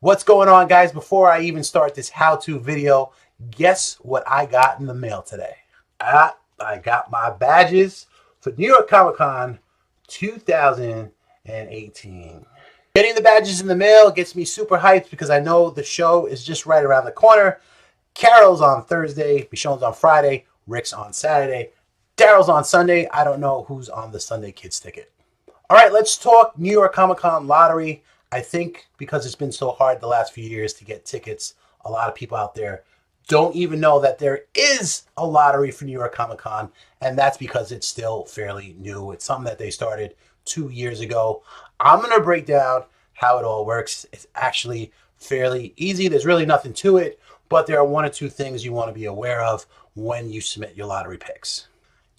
What's going on, guys? Before I even start this how-to video, guess what I got in the mail today? I got my badges for New York Comic Con 2018. Getting the badges in the mail gets me super hyped because I know the show is just right around the corner. Carol's on Thursday, Michonne's on Friday, Rick's on Saturday, Daryl's on Sunday. I don't know who's on the Sunday Kids ticket. All right, let's talk New York Comic Con lottery. I think because it's been so hard the last few years to get tickets, a lot of people out there don't even know that there is a lottery for New York Comic Con, and that's because it's still fairly new. It's something that they started 2 years ago. I'm going to break down how it all works. It's actually fairly easy. There's really nothing to it, but there are one or two things you want to be aware of when you submit your lottery picks.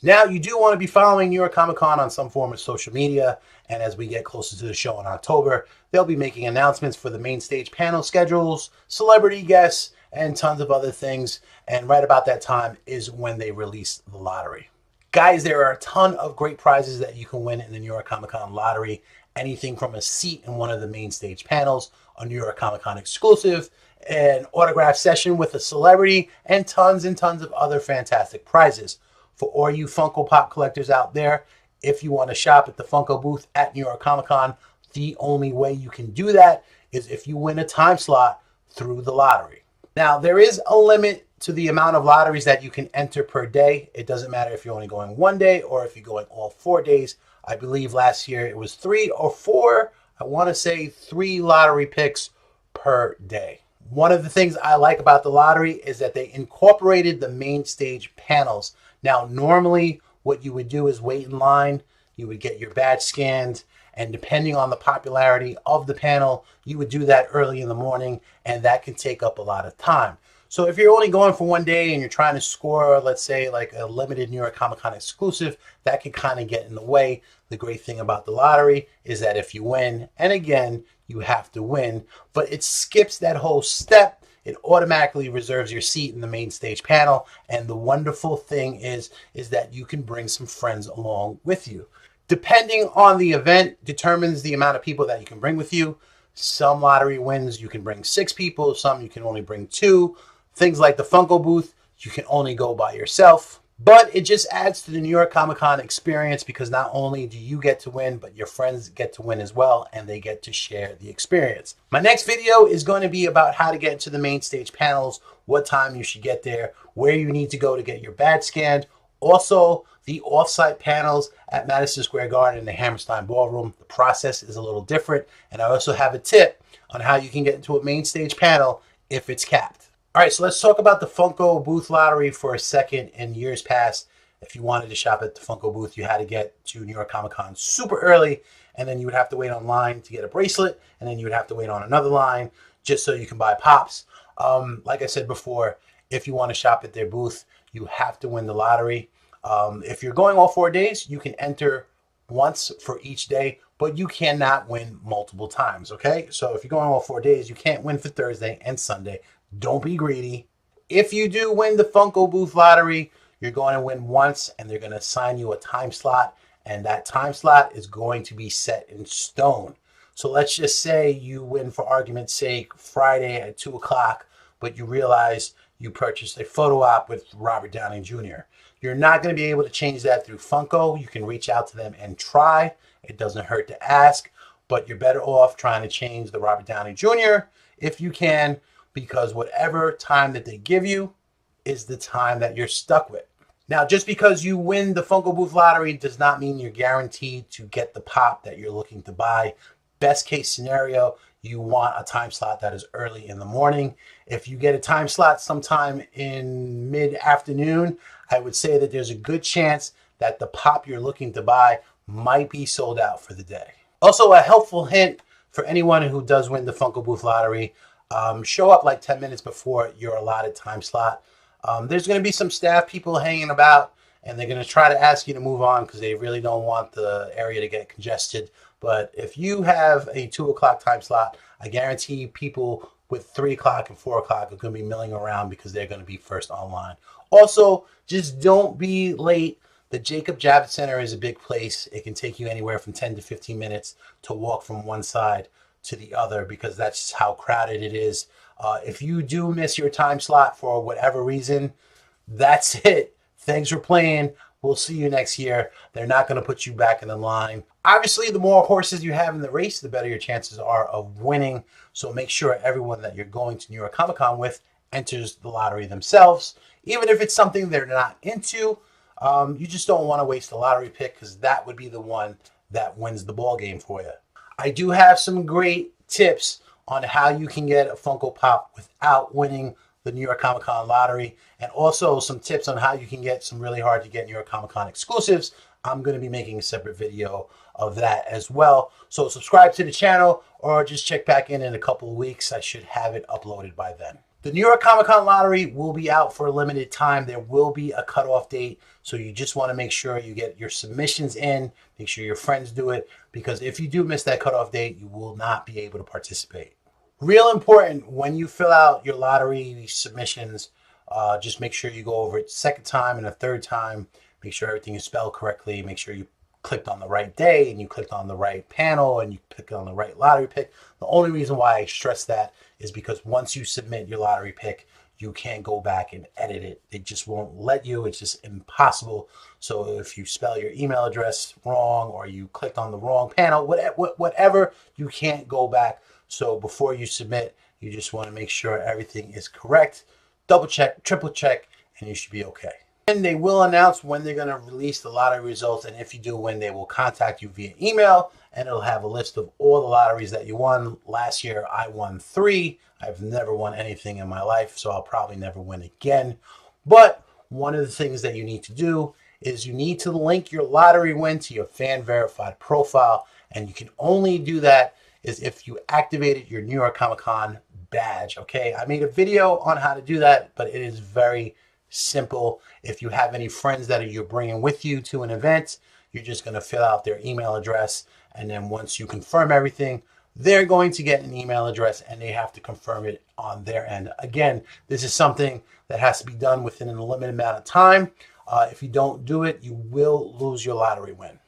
Now, you do want to be following New York Comic Con on some form of social media, and as we get closer to the show in October, they'll be making announcements for the main stage panel schedules, celebrity guests, and tons of other things, and right about that time is when they release the lottery. Guys, there are a ton of great prizes that you can win in the New York Comic Con lottery, anything from a seat in one of the main stage panels, a New York Comic Con exclusive, an autograph session with a celebrity, and tons of other fantastic prizes. For all you Funko Pop collectors out there, if you want to shop at the Funko booth at New York Comic Con, the only way you can do that is if you win a time slot through the lottery. Now, there is a limit to the amount of lotteries that you can enter per day. It doesn't matter if you're only going one day or if you're going all 4 days. I believe last year it was 3 or 4. I want to say 3 lottery picks per day. One of the things I like about the lottery is that they incorporated the main stage panels. Now, normally what you would do is wait in line, you would get your badge scanned, and depending on the popularity of the panel, you would do that early in the morning, and that can take up a lot of time. So if you're only going for 1 day and you're trying to score, let's say, like a limited New York Comic Con exclusive, that can kind of get in the way. The great thing about the lottery is that if you win, and again, you have to win, but it skips that whole step. It automatically reserves your seat in the main stage panel. And the wonderful thing is that you can bring some friends along with you. Depending on the event determines the amount of people that you can bring with you. Some lottery wins, you can bring 6 people. Some you can only bring 2. Things like the Funko booth, you can only go by yourself. But it just adds to the New York Comic Con experience because not only do you get to win, but your friends get to win as well, and they get to share the experience. My next video is going to be about how to get into the main stage panels, what time you should get there, where you need to go to get your badge scanned. Also, the off-site panels at Madison Square Garden in the Hammerstein Ballroom. The process is a little different, and I also have a tip on how you can get into a main stage panel if it's capped. All right, so let's talk about the Funko booth lottery for a second. In years past, if you wanted to shop at the Funko booth, you had to get to New York Comic Con super early, and then you would have to wait online to get a bracelet, and then you would have to wait on another line just so you can buy pops. Like I said before, if you want to shop at their booth, you have to win the lottery. If you're going all 4 days, you can enter once for each day, but you cannot win multiple times, okay? So if you're going all 4 days, you can't win for Thursday and Sunday. Don't be greedy. If you do win the Funko booth lottery, you're going to win once, and they're going to assign you a time slot, and that time slot is going to be set in stone. So let's just say you win, for argument's sake, Friday at 2 o'clock, but you realize you purchased a photo op with Robert Downey Jr. You're not going to be able to change that through Funko. You can reach out to them and try. It doesn't hurt to ask, but you're better off trying to change the Robert Downey Jr. if you can, because whatever time that they give you is the time that you're stuck with. Now, just because you win the Funko booth lottery does not mean you're guaranteed to get the pop that you're looking to buy. Best case scenario, you want a time slot that is early in the morning. If you get a time slot sometime in mid-afternoon, I would say that there's a good chance that the pop you're looking to buy might be sold out for the day. Also, a helpful hint for anyone who does win the Funko booth lottery, show up like 10 minutes before your allotted time slot. There's going to be some staff people hanging about, and they're going to try to ask you to move on because they really don't want the area to get congested. But if you have a 2 o'clock time slot, I guarantee people with 3 o'clock and 4 o'clock are going to be milling around because they're going to be first online. Also, just don't be late. The Jacob Javits Center is a big place. It can take you anywhere from 10 to 15 minutes to walk from one side to the other because that's just how crowded it is. If you do miss your time slot for whatever reason, that's it. Thanks for playing. We'll see you next year. They're not going to put you back in the line. Obviously, the more horses you have in the race, the better your chances are of winning. So make sure everyone that you're going to New York Comic Con with enters the lottery themselves. Even if it's something they're not into, you just don't want to waste a lottery pick because that would be the one that wins the ball game for you. I do have some great tips on how you can get a Funko Pop without winning the New York Comic Con lottery, and also some tips on how you can get some really hard to get New York Comic Con exclusives. I'm going to be making a separate video of that as well. So subscribe to the channel or just check back in a couple of weeks. I should have it uploaded by then. The New York Comic Con lottery will be out for a limited time. There will be a cutoff date. So you just want to make sure you get your submissions in, make sure your friends do it, because if you do miss that cutoff date, you will not be able to participate. Real important, when you fill out your lottery submissions, just make sure you go over it a second time and a third time. Make sure everything is spelled correctly. Make sure you clicked on the right day and you clicked on the right panel and you clicked on the right lottery pick. The only reason why I stress that is because once you submit your lottery pick, you can't go back and edit it. It just won't let you. It's just impossible. So if you spell your email address wrong or you clicked on the wrong panel, whatever, you can't go back. So before you submit, you just want to make sure everything is correct. Double check, triple check, and you should be okay. And they will announce when they're going to release the lottery results. And if you do win, they will contact you via email. And it'll have a list of all the lotteries that you won. Last year, I won 3. I've never won anything in my life, so I'll probably never win again. But one of the things that you need to do is you need to link your lottery win to your fan verified profile. And you can only do that is if you activated your New York Comic Con badge. Okay, I made a video on how to do that, but it is very simple. If you have any friends that you're bringing with you to an event, you're just going to fill out their email address. And then once you confirm everything, they're going to get an email address and they have to confirm it on their end. Again, this is something that has to be done within a limited amount of time. If you don't do it, you will lose your lottery win.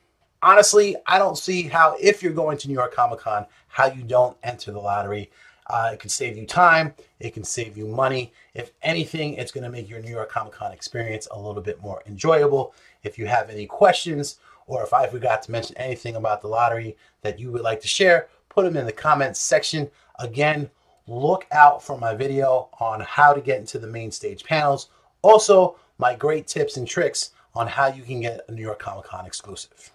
Honestly, I don't see how, if you're going to New York Comic Con, how you don't enter the lottery. It can save you time. It can save you money. If anything, it's going to make your New York Comic Con experience a little bit more enjoyable. If you have any questions or if I forgot to mention anything about the lottery that you would like to share, put them in the comments section. Again, look out for my video on how to get into the main stage panels. Also, my great tips and tricks on how you can get a New York Comic Con exclusive.